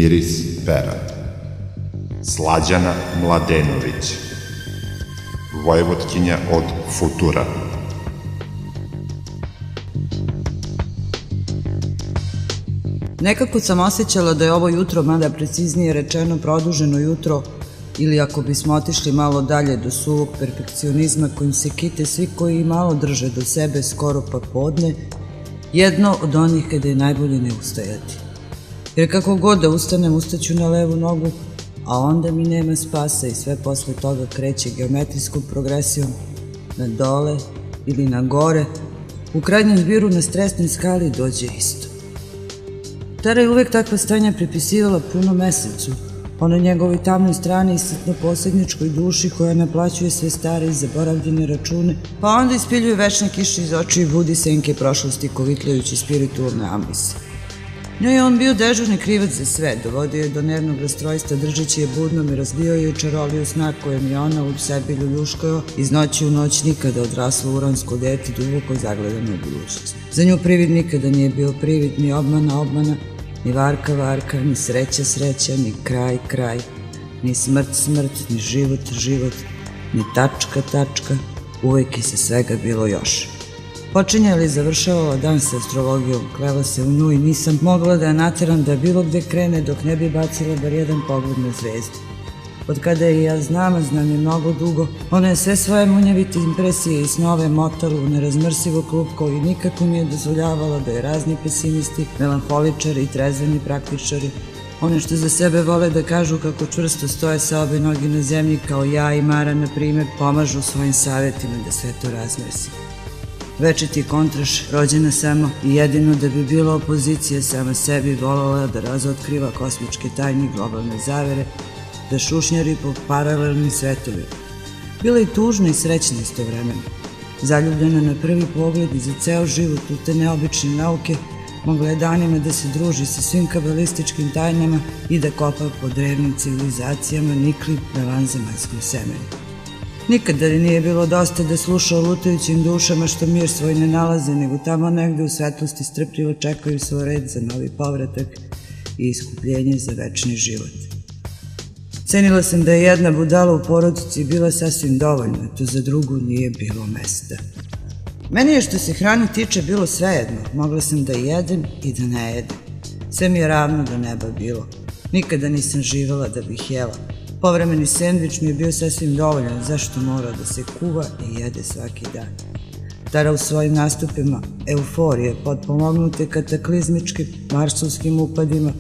Miris pera. Slađana Mladenović, vojvotkinja od Futura. Nekako sam osjećala da je ovo jutro, mada preciznije rečeno produženo jutro, ili ako bismo otišli malo dalje do suvog perfekcionizma kojim se kite svi koji malo drže do sebe skoro pa podne, jedno od onih kada je najbolje ne ustajati. Jer kako god da ustanem, ustaću na levu nogu, a onda mi nema spasa i sve posle toga kreće geometrijskom progresijom na dole ili na gore, u krajnjem zbiru na stresnoj skali dođe isto. Tara je uvek takva stanja pripisivala puno mesecu, onoj njegovoj tamnoj strani i sitno posredničkoj duši koja naplaćuje sve stare i zaboravljene račune, pa onda ispiljuje večne kiše iz očiju i budi senke prošlosti kovitljajući spiritualne ambise. Njoj je on bio dežurni krivac za sve, dovodio je do nervnog rastrojstva držeći je budnom i razbio je čaroliju sna kojem je ona u sebi ljuljuškao iz noći u noć nikada odraslo uransko dete duboko zagledano u budućnost. Za nju privid nikada nije bio privid, ni obmana, ni varka, ni sreća, ni kraj, ni smrt, ni život, ni tačka, uvek i sa svega bilo još. Počinje li završavala dan sa astrologijom, klela se u nju i nisam mogla da je nateram da bilo gde krene dok ne bi bacila bar jedan pogled na zvezde. Od kada je ja znam, a znam je mnogo dugo, ona je sve svoje munjavite impresije i snove motala u nerazmrsivo klupko i nikako nije dozvoljavala da je razni pesimisti, melanholičari i trezveni praktičari, one što za sebe vole da kažu kako čvrsto stoje sa obe noge na zemlji kao ja i Mara, na primer, pomažu svojim savjetima da sve to razmrsi. Večiti kontraš, rođena samo i jedino da bi bila opozicija sama sebi, volala da razotkriva kosmičke tajne i globalne zavere, da šušnjari po paralelnim svetovima. Bila je tužna i srećna istovremeno. Zaljubljena na prvi pogled i za ceo život u te neobične nauke, mogla je danima da se druži sa svim kabalističkim tajnama i da kopa po drevnim civilizacijama nikli na vanzemaljskom semenu. Nikada li nije bilo dosta da sluša o lutajućim dušama što mir svoj ne nalaze, nego tamo negde u svetlosti strpljivo čekaju svoj red za novi povratak i iskupljenje za večni život. Cenila sam da je jedna budala u porodici bila sasvim dovoljna, to za drugu nije bilo mesta. Meni je što se hrane tiče bilo svejedno, mogla sam da jedem i da ne jedem. Sve mi je ravno do neba bilo. Nikada nisam živala da bih jela. Povremeni sendvič mi je bio sasvim dovoljan, zašto mora da se kuva i jede svaki dan. Tara u svojim nastupima euforije, potpomognute kataklizmičkim marsovskim upadima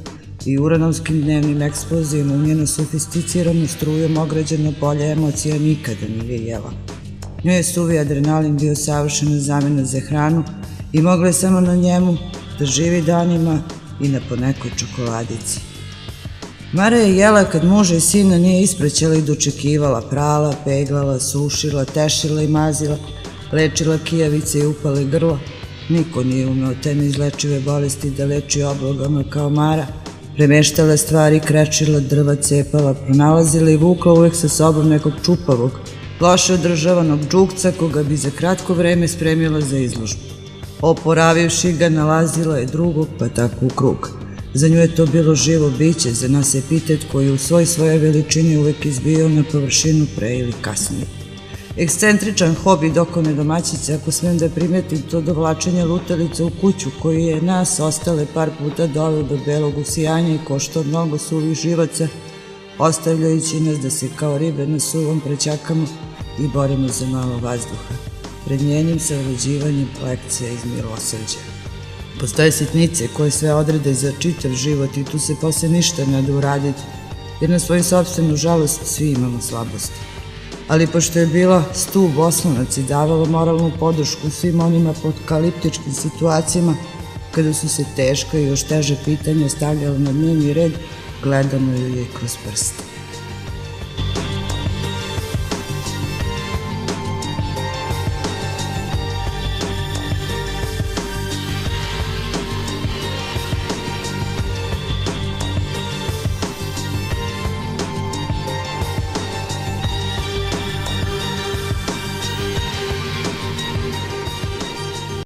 i uranovskim dnevnim eksplozijama u njeno sofisticiranu strujom ograđeno polje emocija nikada nije jela. Njoj je suvi adrenalin bio savršena zamena za hranu i mogla je samo na njemu da živi danima i na ponekoj čokoladici. Mara je jela kad muža i sina nije ispraćala i dočekivala, prala, peglala, sušila, tešila i mazila, lečila kijavice i upale grla. Niko nije umeo te neizlečive bolesti da leči oblogama kao Mara. Premeštala stvari, krečila, drva, cepala, pronalazila i vukla uvek sa sobom nekog čupavog, loše održavanog džukca koga bi za kratko vreme spremila za izložbu. Oporavivši ga, nalazila je drugog, pa tako u krug. Za nju je to bilo živo biće, za nas epitet koji u svojoj veličini uvek izbijao na površinu pre ili kasnije. Ekscentričan hobi dokone domaćice, ako smem da primetim to dovlačenje lutalica u kuću koji je nas ostale par puta doveo do belog usijanja i koštao mnogo suvih živaca, ostavljajući nas da se kao ribe na suvom prećakamo i borimo za malo vazduha, pred njenim savlađivanjem lekcija iz milosrđa. Postoje sitnice koje sve odrede za čitav život i tu se posle ništa ne da uraditi, jer na svoju sopstvenu žalost svi imamo slabosti. Ali pošto je bila stub oslonac i davala moralnu podršku svim onima apokaliptičkim situacijama, kada su se teška i još teže pitanja stavljala na dnevni red, gledano ju je kroz prste.